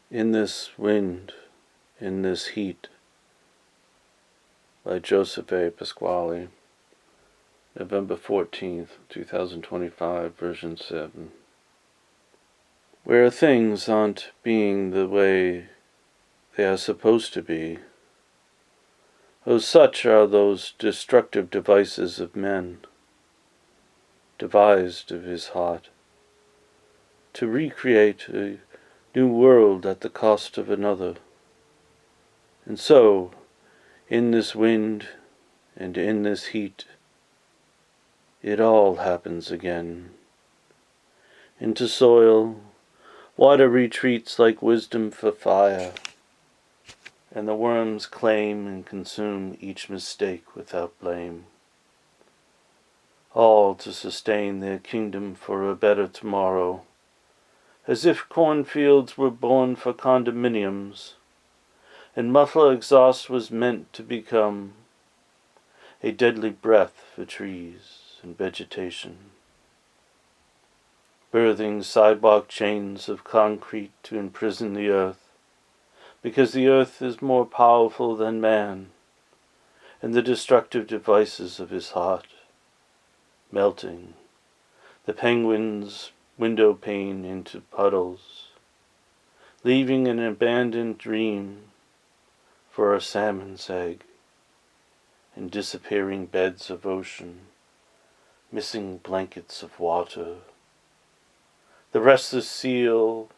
In This Wind, in This Heat by Joseph A Pasquale, November 14th, 2025, version 7. Where things aren't being the way they are supposed to be, oh, such are those destructive devices of men, devised of his heart, to recreate a new world at the cost of another. And so, in this wind and in this heat, it all happens again. Into soil, water retreats like wisdom for fire, and the worms claim and consume each mistake without blame, all to sustain their kingdom for a better tomorrow, as if cornfields were born for condominiums, and muffler exhaust was meant to become a deadly breath for trees and vegetation, birthing sidewalk chains of concrete to imprison the earth, because the earth is more powerful than man, and the destructive devices of his heart, melting the penguin's window pane into puddles, leaving an abandoned dream for a salmon's egg, and disappearing beds of ocean, missing blankets of water. The restless seal,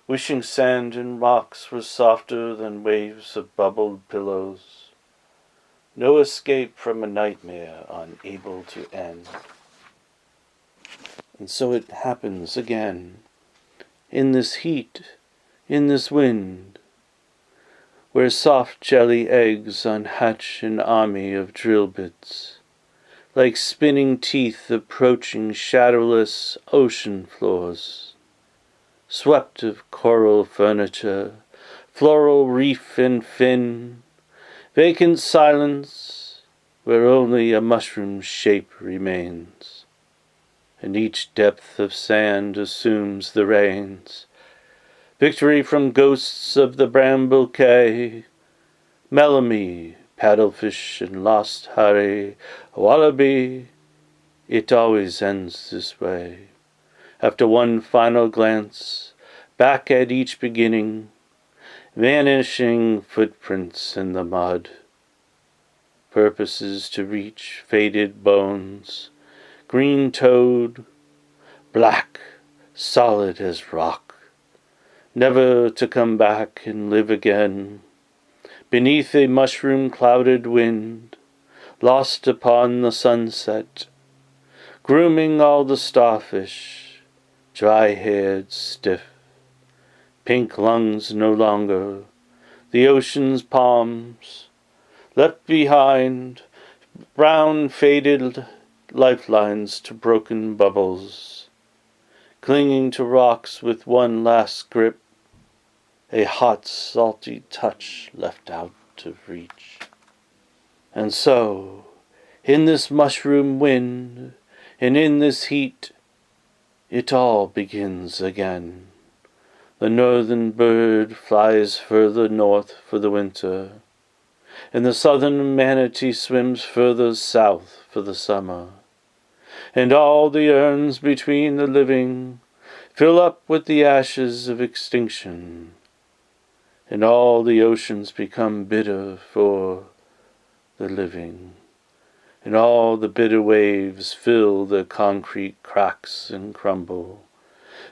wishing sand and rocks were softer than waves of bubbled pillows. No escape from a nightmare unable to end. And so it happens again, in this heat, in this wind, where soft jelly eggs unhatch an army of drill bits, like spinning teeth approaching shadowless ocean floors, swept of coral furniture, floral reef and fin, vacant silence where only a mushroom shape remains, and each depth of sand assumes the reins. Victory from ghosts of the bramble quay, Melody, paddlefish and lost Harry, wallaby, it always ends this way. After one final glance, back at each beginning, vanishing footprints in the mud, purposes to reach faded bones, green-toed, black, solid as rock, never to come back and live again, beneath a mushroom-clouded wind, lost upon the sunset, grooming all the starfish, dry-haired, stiff, pink lungs no longer, the ocean's palms, left behind, brown faded lifelines to broken bubbles, clinging to rocks with one last grip, a hot, salty touch left out of reach. And so, in this mushroom wind, and in this heat, it all begins again. The northern bird flies further north for the winter, and the southern manatee swims further south for the summer, and all the urns between the living fill up with the ashes of extinction, and all the oceans become bitter for the living, and all the bitter waves fill the concrete cracks and crumble,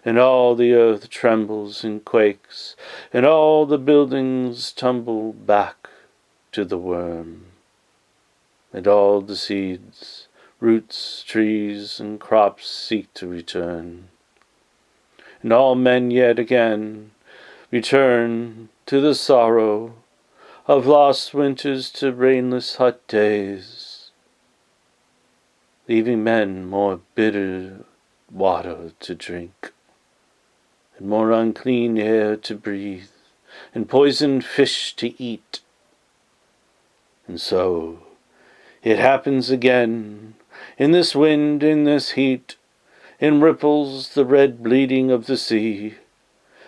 and all the earth trembles and quakes, and all the buildings tumble back to the worm, and all the seeds, roots, trees, and crops seek to return, and all men yet again return to the sorrow of lost winters, to rainless hot days, leaving men more bitter water to drink, and more unclean air to breathe, and poisoned fish to eat. And so it happens again, in this wind, in this heat, in ripples the red bleeding of the sea,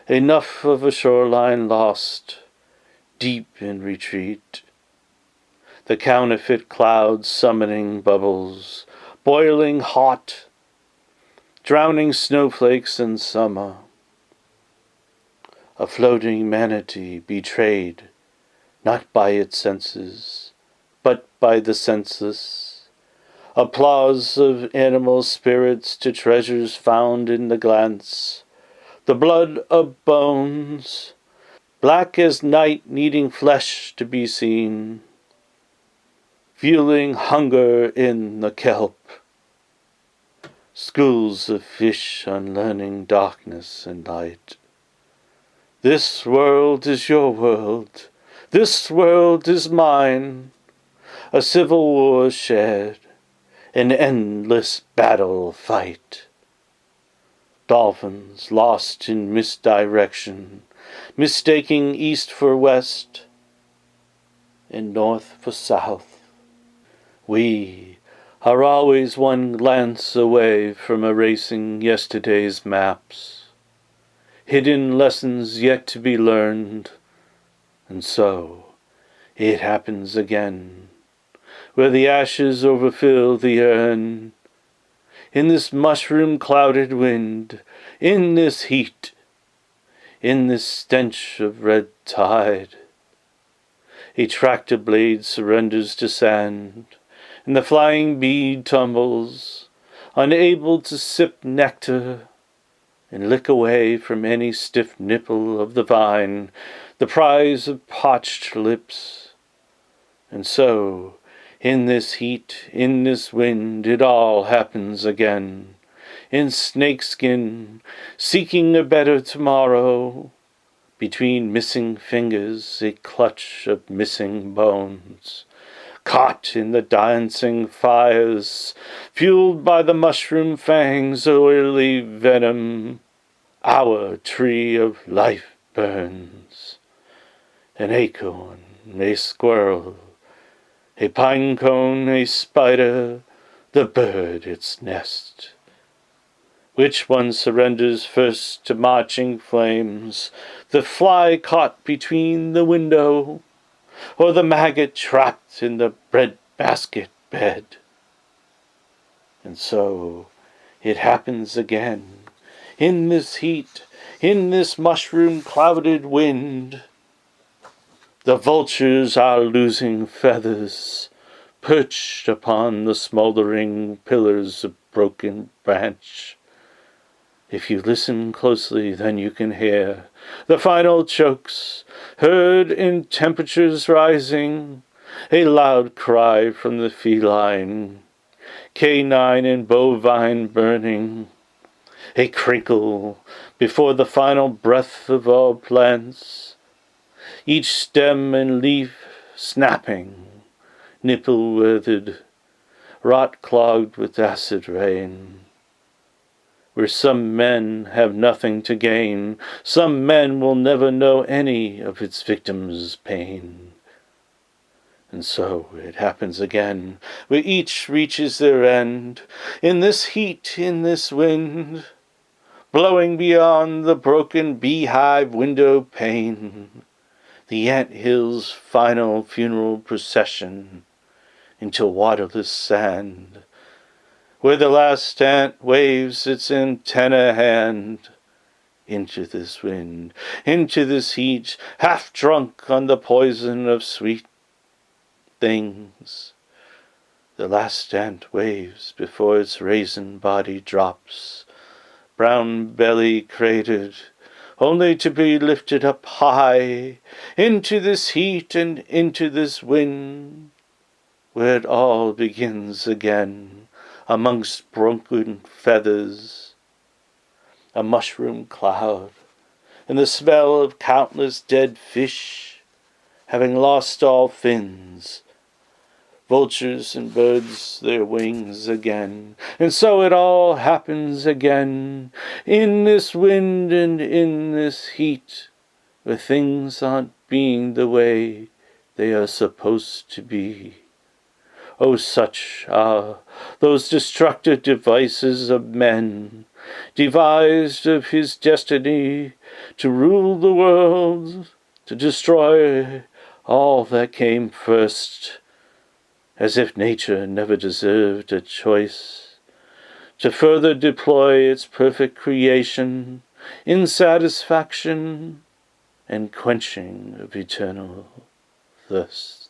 Enough of a shoreline lost, deep in retreat. The counterfeit clouds summoning bubbles, boiling hot, drowning snowflakes in summer. A floating manatee betrayed, not by its senses, but by the senseless. Applause of animal spirits to treasures found in the glance. The blood of bones, black as night needing flesh to be seen. Fueling hunger in the kelp. Schools of fish unlearning darkness and light. This world is your world. This world is mine. A civil war shared. An endless battle fight. Dolphins lost in misdirection, mistaking east for west and north for south. We are always one glance away from erasing yesterday's maps, hidden lessons yet to be learned, and so it happens again, where the ashes overfill the urn. In this mushroom-clouded wind, in this heat, in this stench of red tide, a tractor blade surrenders to sand, and the flying bee tumbles, unable to sip nectar and lick away from any stiff nipple of the vine, the prize of parched lips. And so, in this heat, in this wind, it all happens again. In snakeskin, seeking a better tomorrow. Between missing fingers, a clutch of missing bones. Caught in the dancing fires, fueled by the mushroom fang's oily venom. Our tree of life burns. An acorn, a squirrel, a pine cone, a spider, the bird its nest. Which one surrenders first to marching flames, the fly caught between the window, or the maggot trapped in the bread-basket bed? And so it happens again, in this heat, in this mushroom-clouded wind. The vultures are losing feathers, perched upon the smoldering pillars of broken branch. If you listen closely, then you can hear the final chokes, heard in temperatures rising, a loud cry from the feline, canine and bovine burning, a crinkle before the final breath of all plants, each stem and leaf snapping, nipple withered, rot clogged with acid rain. Where some men have nothing to gain, some men will never know any of its victims' pain. And so it happens again, where each reaches their end, in this heat, in this wind, blowing beyond the broken beehive window pane, the anthill's final funeral procession into waterless sand, where the last ant waves its antenna hand, into this wind, into this heat, half drunk on the poison of sweet things. The last ant waves before its raisin body drops, brown belly cratered, only to be lifted up high, into this heat and into this wind, where it all begins again, amongst broken feathers, a mushroom cloud, and the smell of countless dead fish, having lost all fins, vultures and birds their wings again. And so it all happens again, in this wind and in this heat, where things aren't being the way they are supposed to be. Oh, such are those destructive devices of men, devised of his destiny to rule the world, to destroy all that came first, as if nature never deserved a choice, to further deploy its perfect creation in satisfaction and quenching of eternal thirst.